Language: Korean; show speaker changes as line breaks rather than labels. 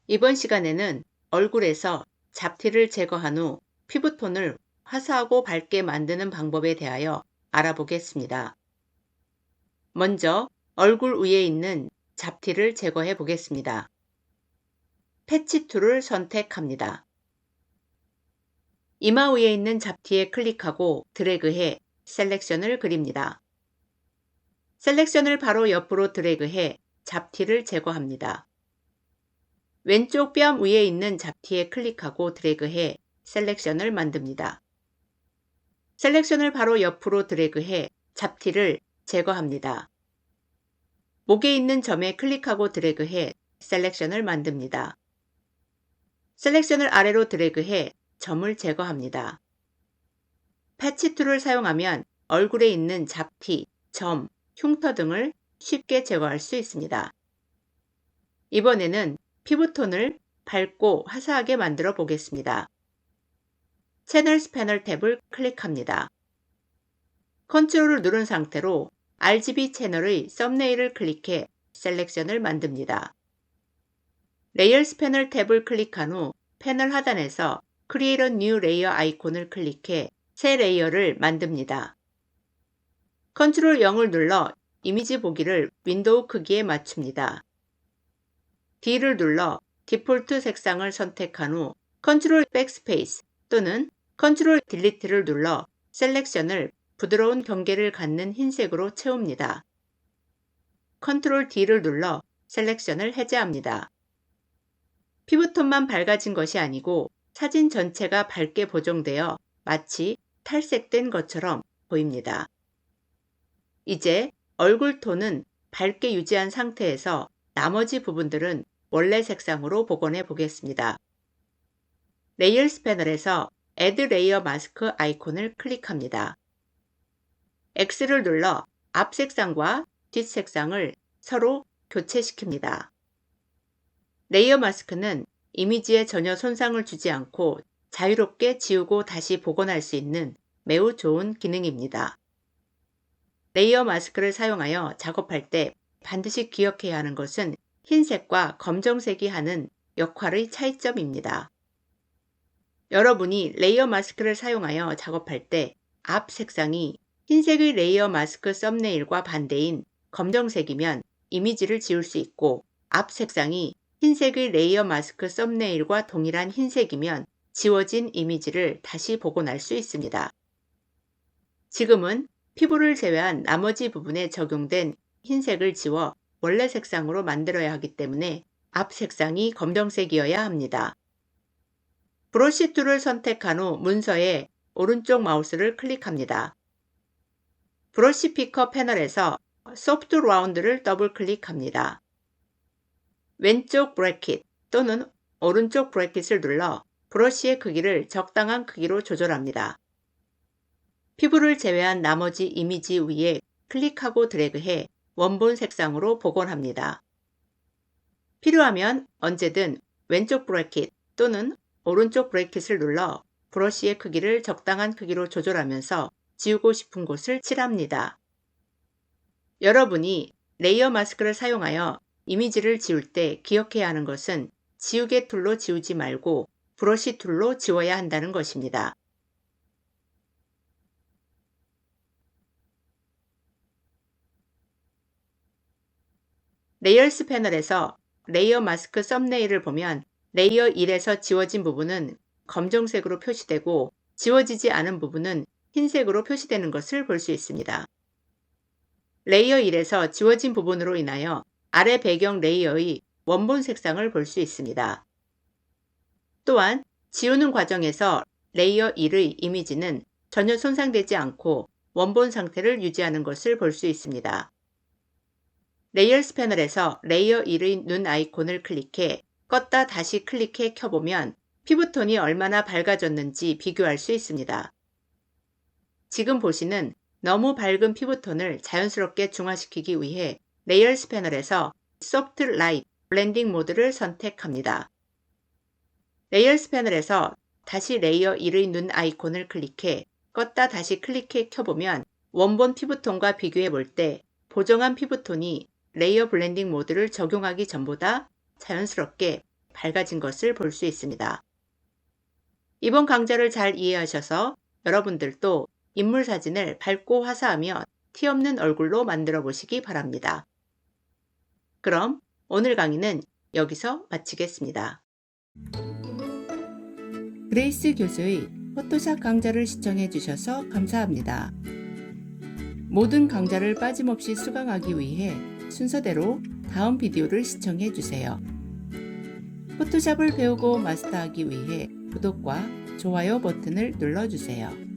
이번 시간에는 얼굴에서 잡티를 제거한 후 피부톤을 화사하고 밝게 만드는 방법에 대하여 알아보겠습니다. 먼저 얼굴 위에 있는 잡티를 제거해 보겠습니다. 패치 툴을 선택합니다. 이마 위에 있는 잡티에 클릭하고 드래그해 셀렉션을 그립니다. 셀렉션을 바로 옆으로 드래그해 잡티를 제거합니다. 왼쪽 뺨 위에 있는 잡티에 클릭하고 드래그해 셀렉션을 만듭니다. 셀렉션을 바로 옆으로 드래그해 잡티를 제거합니다. 목에 있는 점에 클릭하고 드래그해 셀렉션을 만듭니다. 셀렉션을 아래로 드래그해 점을 제거합니다. 패치 툴을 사용하면 얼굴에 있는 잡티, 점, 흉터 등을 쉽게 제거할 수 있습니다. 이번에는 피부톤을 밝고 화사하게 만들어 보겠습니다. 채널스 패널 탭을 클릭합니다. 컨트롤을 누른 상태로 RGB 채널의 썸네일을 클릭해 셀렉션을 만듭니다. 레이어스 패널 탭을 클릭한 후 패널 하단에서 Create a New Layer 아이콘을 클릭해 새 레이어를 만듭니다. 컨트롤 0을 눌러 이미지 보기를 윈도우 크기에 맞춥니다. D를 눌러 디폴트 색상을 선택한 후 컨트롤 백스페이스 또는 컨트롤 딜리트를 눌러 셀렉션을 부드러운 경계를 갖는 흰색으로 채웁니다. 컨트롤 D를 눌러 셀렉션을 해제합니다. 피부톤만 밝아진 것이 아니고 사진 전체가 밝게 보정되어 마치 탈색된 것처럼 보입니다. 이제 얼굴 톤은 밝게 유지한 상태에서 나머지 부분들은 원래 색상으로 복원해 보겠습니다. 레이어스 패널에서 Add Layer Mask 아이콘을 클릭합니다. X를 눌러 앞 색상과 뒷 색상을 서로 교체시킵니다. 레이어 마스크는 이미지에 전혀 손상을 주지 않고 자유롭게 지우고 다시 복원할 수 있는 매우 좋은 기능입니다. 레이어 마스크를 사용하여 작업할 때 반드시 기억해야 하는 것은 흰색과 검정색이 하는 역할의 차이점입니다. 여러분이 레이어 마스크를 사용하여 작업할 때 앞 색상이 흰색의 레이어 마스크 썸네일과 반대인 검정색이면 이미지를 지울 수 있고 앞 색상이 흰색의 레이어 마스크 썸네일과 동일한 흰색이면 지워진 이미지를 다시 복원할 수 있습니다. 지금은 피부를 제외한 나머지 부분에 적용된 흰색을 지워 원래 색상으로 만들어야 하기 때문에 앞 색상이 검정색이어야 합니다. 브러쉬 툴을 선택한 후 문서에 오른쪽 마우스를 클릭합니다. 브러쉬 피커 패널에서 소프트 라운드를 더블 클릭합니다. 왼쪽 브래킷 또는 오른쪽 브래킷을 눌러 브러쉬의 크기를 적당한 크기로 조절합니다. 피부를 제외한 나머지 이미지 위에 클릭하고 드래그해 원본 색상으로 복원합니다. 필요하면 언제든 왼쪽 브래킷 또는 오른쪽 브래킷을 눌러 브러쉬의 크기를 적당한 크기로 조절하면서 지우고 싶은 곳을 칠합니다. 여러분이 레이어 마스크를 사용하여 이미지를 지울 때 기억해야 하는 것은 지우개 툴로 지우지 말고 브러쉬 툴로 지워야 한다는 것입니다. 레이어스 패널에서 레이어 마스크 썸네일을 보면 레이어 1에서 지워진 부분은 검정색으로 표시되고 지워지지 않은 부분은 흰색으로 표시되는 것을 볼 수 있습니다. 레이어 1에서 지워진 부분으로 인하여 아래 배경 레이어의 원본 색상을 볼 수 있습니다. 또한 지우는 과정에서 레이어 1의 이미지는 전혀 손상되지 않고 원본 상태를 유지하는 것을 볼 수 있습니다. 레이어스 패널에서 레이어 1의 눈 아이콘을 클릭해 껐다 다시 클릭해 켜보면 피부톤이 얼마나 밝아졌는지 비교할 수 있습니다. 지금 보시는 너무 밝은 피부톤을 자연스럽게 중화시키기 위해 레이어스 패널에서 소프트 라이트 블렌딩 모드를 선택합니다. 레이어스 패널에서 다시 레이어 1의 눈 아이콘을 클릭해 껐다 다시 클릭해 켜보면 원본 피부톤과 비교해 볼 때 보정한 피부톤이 레이어 블렌딩 모드를 적용하기 전보다 자연스럽게 밝아진 것을 볼 수 있습니다. 이번 강좌를 잘 이해하셔서 여러분들도 인물 사진을 밝고 화사하며 티 없는 얼굴로 만들어 보시기 바랍니다. 그럼 오늘 강의는 여기서 마치겠습니다. 그레이스 교수의 포토샵 강좌를 시청해 주셔서 감사합니다. 모든 강좌를 빠짐없이 수강하기 위해 순서대로 다음 비디오를 시청해 주세요. 포토샵을 배우고 마스터하기 위해 구독과 좋아요 버튼을 눌러주세요.